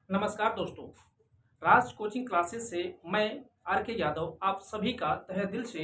नमस्कार दोस्तों। राज coaching classes से मैं आर के यादव आप सभी का तहे दिल से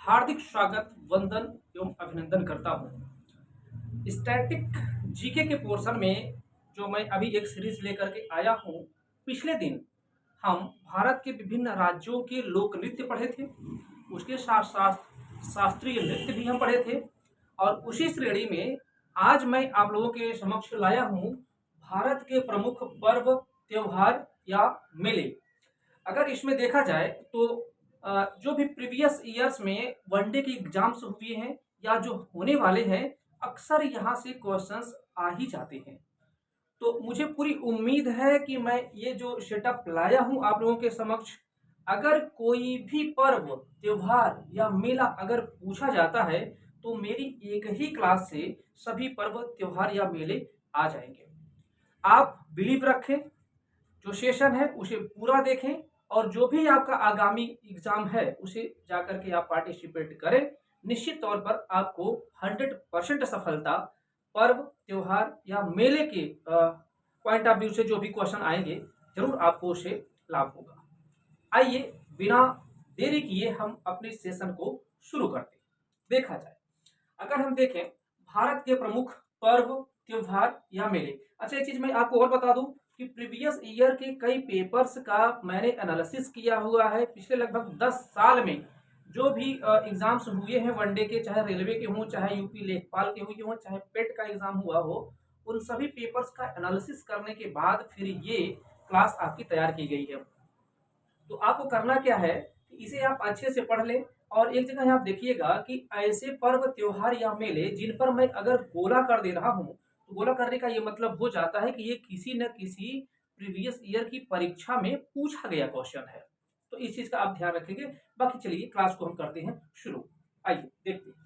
हार्दिक स्वागत, वंदन एवं अभिनंदन करता हूँ। स्टैटिक जीके के पोर्शन में जो मैं अभी एक सीरीज लेकर के आया हूँ। पिछले दिन हम भारत के विभिन्न राज्यों के लोक नृत्य पढ़े थे, उसके साथ साथ शास्त्रीय नृत्य भी हम पढ़े थे। और उसी श्रेणी में आज मैं आप लोगों के समक्ष लाया हूँ भारत के प्रमुख पर्व, त्योहार या मेले। अगर इसमें देखा जाए तो जो भी प्रीवियस ईयर्स में वनडे के एग्जाम्स हुए हैं या जो होने वाले हैं, अक्सर यहाँ से क्वेश्चंस आ ही जाते हैं। तो मुझे पूरी उम्मीद है कि मैं ये जो सेटअप लाया हूँ आप लोगों के समक्ष, अगर कोई भी पर्व, त्योहार या मेला अगर पूछा जाता है तो मेरी एक ही क्लास से सभी पर्व, त्योहार या मेले आ जाएंगे। आप बिलीव रखें, जो सेशन है उसे पूरा देखें और जो भी आपका आगामी एग्जाम है उसे जाकर के आप पार्टिसिपेट करें। निश्चित तौर पर आपको 100% सफलता पर्व, त्योहार या मेले के पॉइंट ऑफ व्यू से जो भी क्वेश्चन आएंगे, जरूर आपको उससे लाभ होगा। आइए बिना देरी किए हम अपने सेशन को शुरू करते हैं। देखा जाए, अगर हम देखें भारत के प्रमुख पर्व, त्योहार या मेले। अच्छा, एक चीज मैं आपको और बता दूं कि प्रीवियस ईयर के कई पेपर्स का मैंने एनालिसिस किया हुआ है। पिछले लगभग 10 साल में जो भी एग्जाम्स हुए हैं वनडे के, चाहे रेलवे के हों, चाहे यूपी लेखपाल के हुए हों, चाहे पेट का एग्जाम हुआ हो, उन सभी पेपर्स का एनालिसिस करने के बाद फिर ये क्लास आपकी तैयार की गई है। तो आपको करना क्या है कि इसे आप अच्छे से पढ़ लें और एक जगह आप देखिएगा कि ऐसे पर्व, त्योहार या मेले जिन पर मैं अगर गोला कर दे रहा हूं, तो गोला करने का ये मतलब हो जाता है कि ये किसी न किसी प्रीवियस ईयर की परीक्षा में पूछा गया क्वेश्चन है। तो इस चीज का आप ध्यान रखेंगे। बाकी चलिए क्लास को हम करते हैं शुरू। आइए देखते हैं।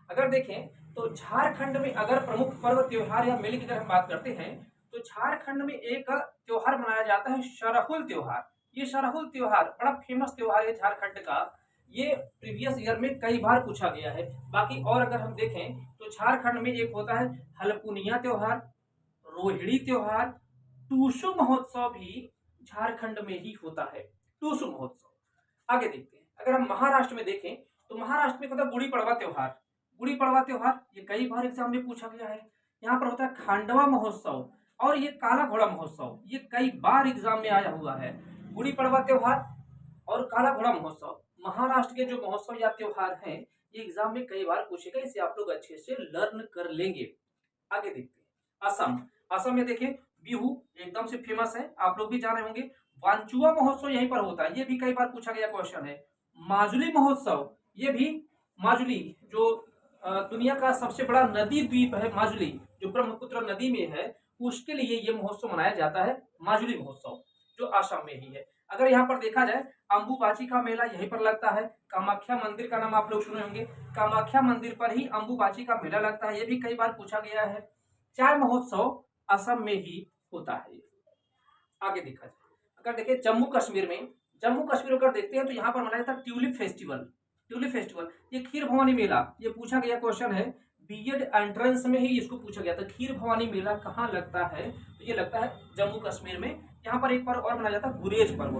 अगर देखें तो झारखंड में अगर प्रमुख पर्व, त्योहार या मेले की अगर हम बात करते हैं तो झारखंड में एक त्योहार मनाया जाता है, सरहुल त्योहार। ये सरहुल त्योहार बड़ा फेमस त्योहार है झारखंड का। ये प्रीवियस ईयर में कई बार पूछा गया है। बाकी और अगर हम देखें तो झारखंड में एक होता है हलपुनिया त्योहार, रोहिणी त्योहार, टूसू महोत्सव भी झारखंड में ही होता है, टूसू महोत्सव। आगे देखते हैं, अगर हम महाराष्ट्र में देखें तो महाराष्ट्र में होता है गुड़ी पड़वा त्योहार। गुड़ी पड़वा त्योहार ये कई बार एग्जाम में पूछा गया है। यहाँ पर होता है खांडवा महोत्सव और ये काला घोड़ा महोत्सव, ये कई बार एग्जाम में आया हुआ है। गुड़ी पड़वा त्योहार और काला घोड़ा महोत्सव महाराष्ट्र के जो महोत्सव या त्योहार हैं, ये एग्जाम में कई बार पूछे गए। इसे आप लोग अच्छे से लर्न कर लेंगे। आगे देखते हैं, असम। असम में देखें बिहू एकदम से फेमस है, आप लोग भी जाने होंगे। वांचुआ महोत्सव यहीं पर होता है, ये भी कई बार पूछा गया क्वेश्चन है। माजुली महोत्सव, ये भी माजुली जो दुनिया का सबसे बड़ा नदी द्वीप है माजुली, जो ब्रह्मपुत्र नदी में है, उसके लिए ये महोत्सव मनाया जाता है, माजुली महोत्सव, जो आसाम में ही है। अगर यहाँ पर देखा जाए अंबुबाची का मेला यहीं पर लगता है। कामाख्या मंदिर का नाम आप लोग सुने होंगे, कामाख्या मंदिर पर ही अंबुबाची का मेला लगता है, ये भी कई बार पूछा गया है। चाय महोत्सव असम में ही होता है। आगे देखा जाए, अगर देखें जम्मू कश्मीर में, जम्मू कश्मीर अगर देखते हैं तो यहाँ पर मनाया जाता है ट्यूलिप फेस्टिवल। ट्यूलिप फेस्टिवल ये खीर भवानी मेला, ये पूछा गया क्वेश्चन है, बीएड एंट्रेंस में ही इसको पूछा गया था। खीर भवानी मेला कहाँ लगता है, तो ये लगता है जम्मू कश्मीर में। यहाँ पर एक पर्व और मनाया जाता है गुरेज पर्व,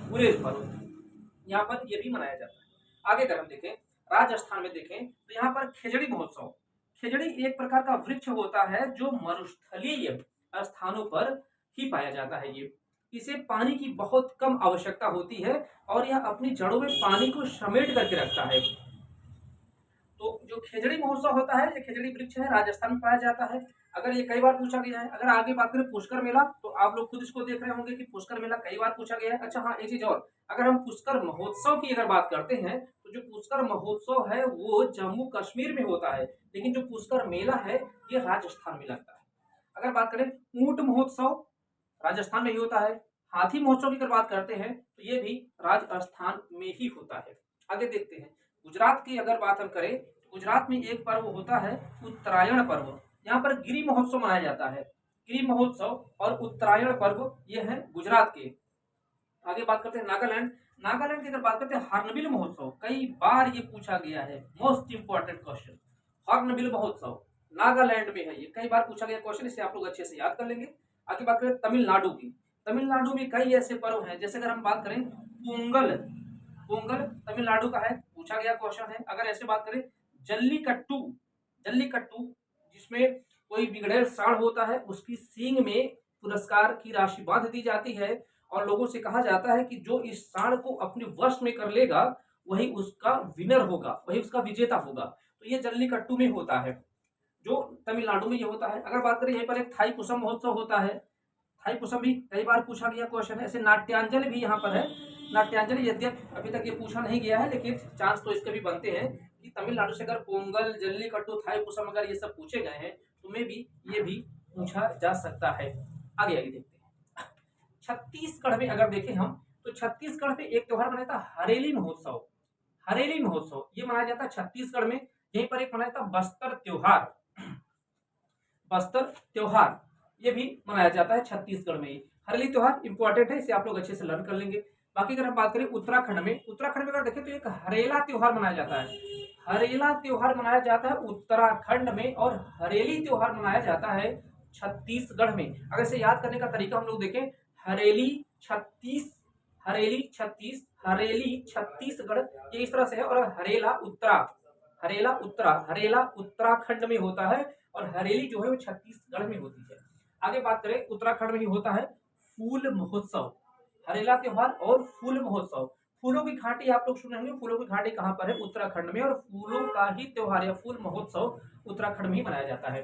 गुरेज पर्व यहाँ पर ये भी मनाया जाता है। आगे अगर हम देखें राजस्थान में देखें तो यहाँ पर खेजड़ी महोत्सव। खेजड़ी एक प्रकार का वृक्ष होता है जो मरुस्थलीय स्थानों पर ही पाया जाता है। ये इसे पानी की बहुत कम आवश्यकता होती है और यह अपनी जड़ों में पानी को समेट करके रखता है। तो जो खेजड़ी महोत्सव होता है, ये खेजड़ी वृक्ष है, राजस्थान में पाया जाता है। अगर ये कई बार पूछा गया है। अगर आगे बात करें पुष्कर मेला, तो आप लोग खुद इसको देख रहे होंगे कि पुष्कर मेला कई बार पूछा गया है। अच्छा हाँ, एक चीज और, अगर हम पुष्कर महोत्सव की अगर बात करते हैं तो जो पुष्कर महोत्सव है वो जम्मू कश्मीर में होता है, लेकिन जो पुष्कर मेला है ये राजस्थान में लगता है। अगर बात करें ऊंट महोत्सव, राजस्थान में ही होता है। हाथी महोत्सव की अगर बात करते हैं तो ये भी राजस्थान में ही होता है। आगे देखते हैं गुजरात की अगर बात हम करें, गुजरात में एक पर्व होता है उत्तरायण पर्व। यहाँ पर गिरी महोत्सव मनाया जाता है। गिरी महोत्सव और उत्तरायण पर्व ये है गुजरात के। आगे बात करते हैं नागालैंड। नागालैंड की अगर बात करते हैं हॉर्नबिल महोत्सव, कई बार ये पूछा गया है, मोस्ट इंपॉर्टेंट क्वेश्चन। हॉर्नबिल महोत्सव नागालैंड में है, ये कई बार पूछा गया क्वेश्चन, इसे आप लोग अच्छे से याद कर लेंगे। आगे बात करें तमिलनाडु की, तमिलनाडु में कई ऐसे पर्व हैं, जैसे अगर हम बात करें पोंगल, पोंगल तमिलनाडु का है, पूछा गया क्वेश्चन है। अगर ऐसे बात करें जल्लीकट्टू, जल्लीकट्टू जिसमें कोई बिगड़ेल सांड होता है उसकी सींग में पुरस्कार की राशि बांध दी जाती है और लोगों से कहा जाता है कि जो इस सांड को अपने वश में कर लेगा वही उसका विनर होगा, वही उसका विजेता होगा। तो ये जल्लीकट्टू में होता है, जो तमिलनाडु में ये होता है। अगर बात करें यहाँ पर एक थाई पुसम महोत्सव होता है, थाई पुसम भी कई बार पूछा गया क्वेश्चन है। ऐसे नाट्यांजलि भी यहाँ पर है, नाट्यांजलि यद्यपि अभी तक ये पूछा नहीं गया है लेकिन चांस तो इसके भी बनते हैं कि तमिलनाडु से अगर पोंगल, जल्लीकट्टू, थाई पुसम अगर ये सब पूछे गए हैं तो मे भी ये भी पूछा जा सकता है। आगे आगे देखते हैं। छत्तीसगढ़ में अगर देखें हम तो छत्तीसगढ़ में एक त्योहार मनाया था हरेली महोत्सव, हरेली महोत्सव ये मनाया जाता है छत्तीसगढ़ में। यहीं पर एक मनाया था बस्तर त्योहार, बस्तर त्योहार ये भी मनाया जाता है छत्तीसगढ़ में ही। हरेली त्योहार इंपॉर्टेंट है, इसे आप लोग अच्छे से लर्न कर लेंगे। बाकी अगर हम बात करें उत्तराखंड में, उत्तराखंड में अगर देखें तो एक हरेला त्योहार मनाया जाता है, हरेला त्योहार मनाया जाता है उत्तराखंड में और हरेली त्योहार मनाया जाता है छत्तीसगढ़ में। अगर इसे याद करने का तरीका हम लोग देखें, हरेली छत्तीस, हरेली छत्तीस, हरेली छत्तीसगढ़ ये इस तरह से है, और हरेला उत्तरा, हरेला उत्तरा, हरेला उत्तराखंड में होता है और हरेली जो है वो छत्तीसगढ़ में होती है। आगे बात करें उत्तराखंड में ही होता है फूल महोत्सव, हरेला त्योहार और फूल महोत्सव। फूलों की घाटी आप लोग सुने होंगे, फूलों की घाटी कहाँ पर है? उत्तराखंड में, और फूलों का ही त्योहार या फूल महोत्सव उत्तराखंड में ही मनाया जाता है।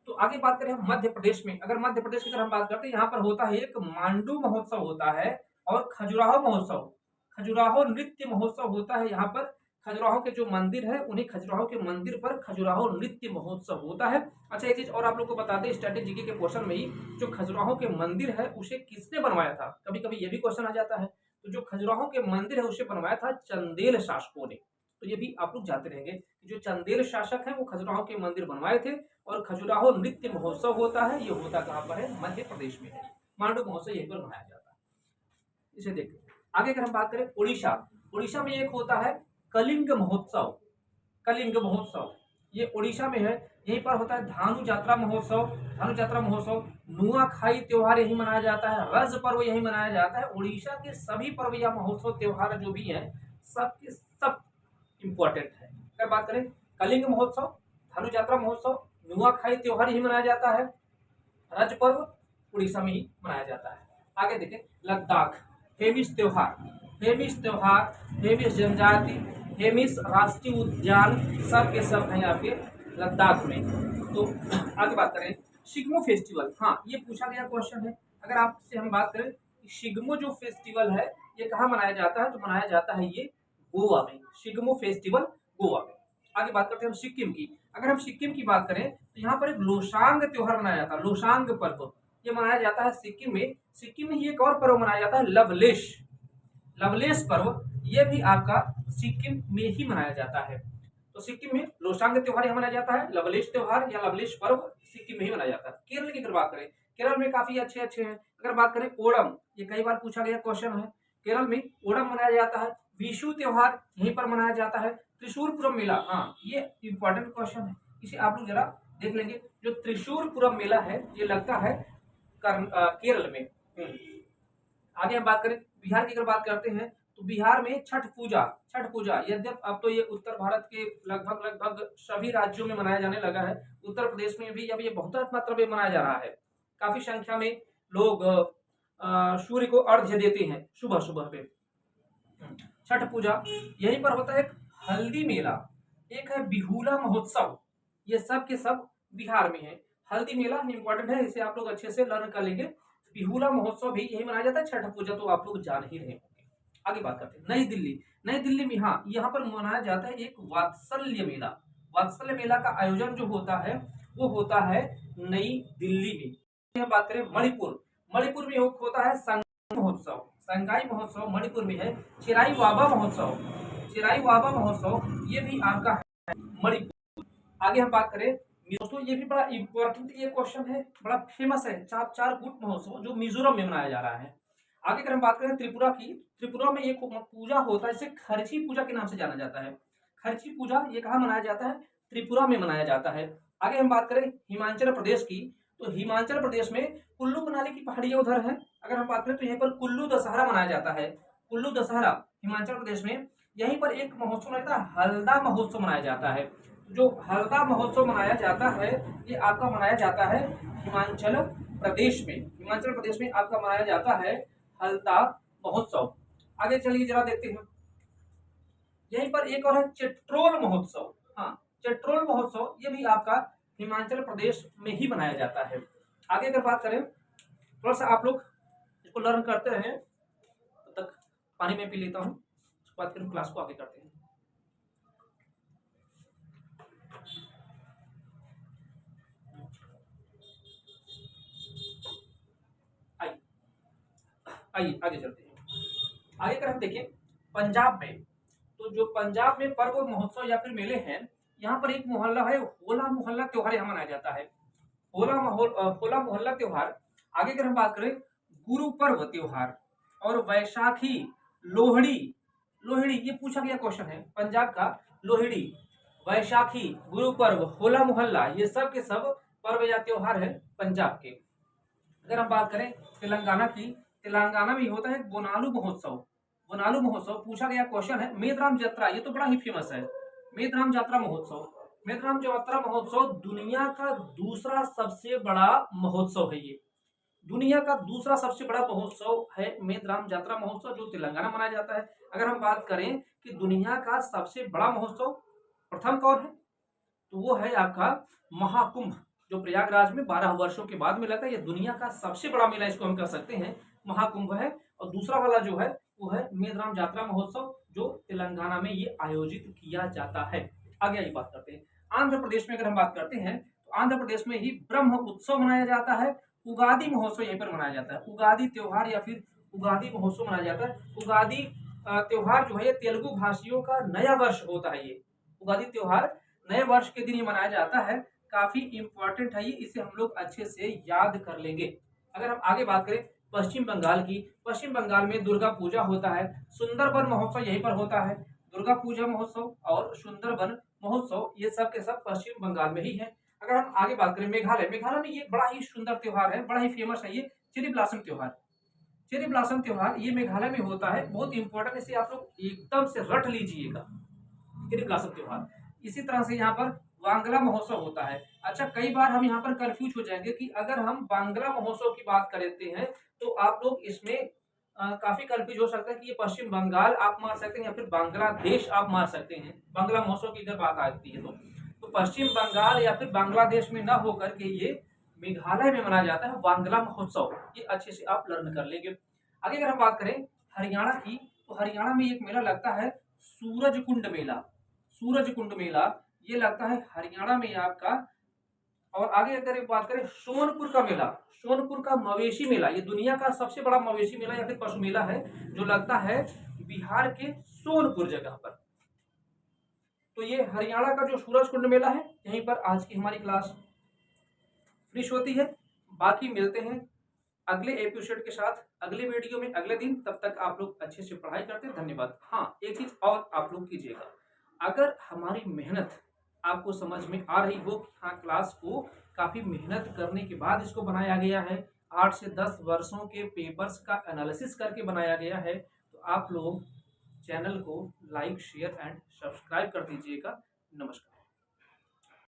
तो आगे बात करें हम मध्य प्रदेश में, अगर मध्य प्रदेश की अगर हम बात करते हैं यहाँ पर होता है एक मांडू महोत्सव होता है और खजुराहो महोत्सव, खजुराहो नृत्य महोत्सव होता है यहाँ पर। खजुराहो के जो मंदिर है उन्हीं खजुराहो के मंदिर पर खजुराहो नृत्य महोत्सव होता है। अच्छा एक चीज और आप लोग को बता दें स्टैटिक जीके के क्वेश्चन में ही, जो खजुराहो के मंदिर है उसे किसने बनवाया था? कभी कभी ये भी क्वेश्चन आ जाता है। तो जो खजुराहो के मंदिर है उसे बनवाया था चंदेल शासकों ने। तो ये भी आप लोग जाते रहेंगे कि जो चंदेल शासक है वो खजुराहो के मंदिर बनवाए थे। और खजुराहो नृत्य महोत्सव होता है, ये होता कहाँ पर है? मध्य प्रदेश में है। मांडू महोत्सव यहीं पर मनाया जाता है। इसे देखते हैं। आगे अगर हम बात करें उड़ीसा, उड़ीसा में एक होता है कलिंग महोत्सव, कलिंग महोत्सव ये उड़ीसा में है। यहीं पर होता है धानु यात्रा महोत्सव, धानु यात्रा महोत्सव। नुआखाई त्योहार यही मनाया जाता है, रज पर्व यही मनाया जाता है। उड़ीसा के सभी पर्व या महोत्सव त्योहार जो भी हैं सब के सब इम्पोर्टेंट है। अगर बात करें कलिंग महोत्सव, धानु यात्रा महोत्सव, नुआखाई त्योहार यही मनाया जाता है, रज पर्व उड़ीसा में ही मनाया जाता है। आगे देखें लद्दाख, हेमिस त्योहार, हेमिस त्योहार, हेमिस जनजाति, हेमिस राष्ट्रीय उद्यान सब के सब हैं आपके लद्दाख में। तो आगे बात करें शिग्मो फेस्टिवल, हाँ ये पूछा गया क्वेश्चन है। अगर आपसे हम बात करें शिग्मो जो फेस्टिवल है ये कहाँ मनाया जाता है? तो मनाया जाता है ये गोवा में, शिग्मो फेस्टिवल गोवा में। आगे बात करते हैं हम सिक्किम की। अगर हम सिक्किम की बात करें तो यहाँ पर एक लोसांग त्योहार मनाया जाता है, लोसांग पर्व ये मनाया जाता है सिक्किम में। सिक्किम में ही एक और पर्व मनाया जाता है लवलेश, लवलेश पर्व ये भी आपका सिक्किम में ही मनाया जाता है। तो सिक्किम में लोसांग त्योहार यहाँ मनाया जाता है, लवलेश त्योहार या लवलेश पर्व सिक्किम में ही मनाया जाता है। केरल की अगर बात करें, केरल में काफी अच्छे अच्छे हैं। अगर बात करें ओणम, ये कई बार पूछा गया क्वेश्चन है। केरल में ओणम मनाया जाता है, विशु त्योहार यहीं पर मनाया जाता है। त्रिशूरपुरम मेला, हाँ ये इंपॉर्टेंट क्वेश्चन है, इसे आप लोग जरा देख लेंगे। जो त्रिशूरपुरम मेला है ये लगता है केरल में। आगे हम बात करें बिहार की अगर बात करते हैं तो बिहार में छठ पूजा, छठ पूजा यद्यप अब तो ये उत्तर भारत के लगभग लगभग सभी राज्यों में मनाया जाने लगा है। उत्तर प्रदेश में भी अब ये बहुत मात्रा में मनाया जा रहा है। काफी संख्या में लोग सूर्य को अर्घ्य देते हैं सुबह सुबह पे। छठ पूजा यहीं पर होता है। एक हल्दी मेला, एक है बिहुला महोत्सव, ये सब के सब बिहार में है। हल्दी मेला इंपॉर्टेंट है, इसे आप लोग अच्छे से लर्न कर लेंगे। बिहुला महोत्सव भी यही मनाया जाता है। छठ पूजा तो आप लोग जान ही रहे होंगे। आगे बात करते हैं नई दिल्ली, नई दिल्ली में हाँ यहाँ पर मनाया जाता है एक वात्सल्य मेला। वात्सल्य मेला का आयोजन जो होता है वो होता है नई दिल्ली में। बात करें मणिपुर, मणिपुर में होता है संगाई महोत्सव, संगाई महोत्सव मणिपुर में है। चिराई वाबा महोत्सव, चिराई वाबा महोत्सव ये भी आपका है मणिपुर। आगे हम बात करें दोस्तों, ये भी बड़ा इंपॉर्टेंट ये क्वेश्चन है, बड़ा फेमस है चार कूट महोत्सव जो मिजोरम में मनाया जा रहा है। आगे अगर हम बात करें त्रिपुरा की, त्रिपुरा में एक पूजा होता है जिसे खर्ची पूजा के नाम से जाना जाता है। खर्ची पूजा ये कहाँ मनाया जाता है? त्रिपुरा में मनाया जाता है। आगे हम बात करें हिमाचल प्रदेश की, तो हिमाचल प्रदेश में कुल्लू मनाली की पहाड़ियाँ उधर हैं। अगर हम बात करें तो यहीं पर कुल्लू दशहरा मनाया जाता है। कुल्लू दशहरा हिमाचल प्रदेश में। यहीं पर एक महोत्सव मनाया जाता है, हल्दा महोत्सव मनाया जाता है। जो हल्दा महोत्सव मनाया जाता है ये आपका मनाया जाता है हिमाचल प्रदेश में। हिमाचल प्रदेश में आपका मनाया जाता है हल्दा महोत्सव। आगे चलिए जरा देखते हैं। यहीं पर एक और है चित्रोल महोत्सव। हाँ, चित्रोल महोत्सव ये भी आपका हिमाचल प्रदेश में ही मनाया जाता है। आगे अगर बात करें, थोड़ा सा आप लोग इसको लर्न करते रहें, तब तक पानी में पी लेता हूँ, उसके बाद फिर क्लास को आगे करते हैं। आइए आइए आगे चलते हैं। आगे अगर हम देखें पंजाब में, तो जो पंजाब में पर्व महोत्सव या फिर मेले हैं, यहाँ पर एक मोहल्ला है, होला मोहल्ला त्योहार यहाँ मनाया जाता है। होला मोहल्ला त्योहार। आगे अगर हम बात करें गुरु पर्व त्योहार और वैशाखी, लोहड़ी। लोहड़ी ये पूछा गया क्वेश्चन है पंजाब का। लोहड़ी, वैशाखी, गुरु पर्व, होला मोहल्ला, ये सब के सब पर्व या त्योहार है पंजाब के। अगर हम बात करें तेलंगाना की, तेलंगाना में होता है बोनालू महोत्सव। बोनालू महोत्सव पूछा गया क्वेश्चन है। मेदराम यात्रा, ये तो बड़ा ही फेमस है, मेदराम यात्रा महोत्सव। मेदराम यात्रा महोत्सव दुनिया का दूसरा सबसे बड़ा महोत्सव है। ये दुनिया का दूसरा सबसे बड़ा महोत्सव है मेदराम यात्रा महोत्सव, जो तेलंगाना मनाया जाता है। अगर हम बात करें कि दुनिया का सबसे बड़ा महोत्सव प्रथम कौन है, तो वो है आपका महाकुंभ, जो प्रयागराज में 12 वर्षों के बाद में लगता है। ये दुनिया का सबसे बड़ा मेला इसको हम कह सकते हैं, महाकुंभ है। और दूसरा वाला जो है वो है मेदराम यात्रा महोत्सव, जो तेलंगाना में ये आयोजित किया जाता है। आगे आगे बात करते हैं। आंध्र प्रदेश में अगर हम बात करते हैं तो आंध्र प्रदेश में ही ब्रह्म उत्सव मनाया जाता है। उगादि महोत्सव यहीं पर मनाया जाता है। उगादि त्योहार या फिर उगादि महोत्सव मनाया जाता है। उगादि त्योहार जो है ये तेलुगु भाषियों का नया वर्ष होता है। ये उगादि त्योहार नए वर्ष के दिन ये मनाया जाता है। काफी इंपॉर्टेंट है ये, इसे हम लोग अच्छे से याद कर लेंगे। अगर हम आगे बात करें पश्चिम बंगाल की, पश्चिम बंगाल में दुर्गा पूजा होता है। सुंदरबन महोत्सव यहीं पर होता है। दुर्गा पूजा महोत्सव और सुंदरबन महोत्सव ये सब के सब पश्चिम बंगाल में ही है। अगर हम आगे बात करें मेघालय, मेघालय में ये बड़ा ही सुंदर त्योहार है, बड़ा ही फेमस है ये चेरी ब्लॉसम त्योहार। चेरी ब्लॉसम त्योहार ये मेघालय में होता है, बहुत इंपॉर्टेंट, इसे आप लोग एकदम से रट लीजिएगा, चेरी ब्लॉसम त्योहार। इसी तरह से यहाँ पर वांगला महोत्सव होता है। अच्छा, कई बार हम यहाँ पर कंफ्यूज हो जाएंगे कि अगर हम वांगला महोत्सव की बात करते हैं तो आप लोग इसमें काफी कंफ्यूज हो सकता है कि ये पश्चिम बंगाल आप मार सकते हैं या फिर बांग्लादेश आप मार सकते हैं। बांग्ला महोत्सव की अगर बात आती है तो पश्चिम बंगाल या फिर बांग्लादेश में ना होकर के ये मेघालय में मनाया जाता है वांगला महोत्सव। ये अच्छे से आप लर्न कर लेंगे। आगे अगर हम बात करें हरियाणा की, तो हरियाणा में एक मेला लगता है सूरज कुंड मेला। सूरज कुंड मेला ये लगता है हरियाणा में आपका। और आगे अगर एक बात करें सोनपुर का मेला, सोनपुर का मवेशी मेला, ये दुनिया का सबसे बड़ा मवेशी मेला या फिर पशु मेला है, जो लगता है बिहार के सोनपुर जगह पर। तो ये हरियाणा का जो सूरज कुंड मेला है, यहीं पर आज की हमारी क्लास फिनिश होती है। बाकी मिलते हैं अगले एपिसोड के साथ अगले वीडियो में अगले दिन। तब तक आप लोग अच्छे से पढ़ाई करते हैं। धन्यवाद। हाँ, एक चीज और आप लोग कीजिएगा, अगर हमारी मेहनत आपको समझ में आ रही हो, हाँ क्लास को काफी मेहनत करने के बाद इसको बनाया गया है, 8 से 10 वर्षों के पेपर्स का एनालिसिस करके बनाया गया है, तो आप लोग चैनल को लाइक, शेयर एंड सब्सक्राइब कर दीजिएगा। नमस्कार।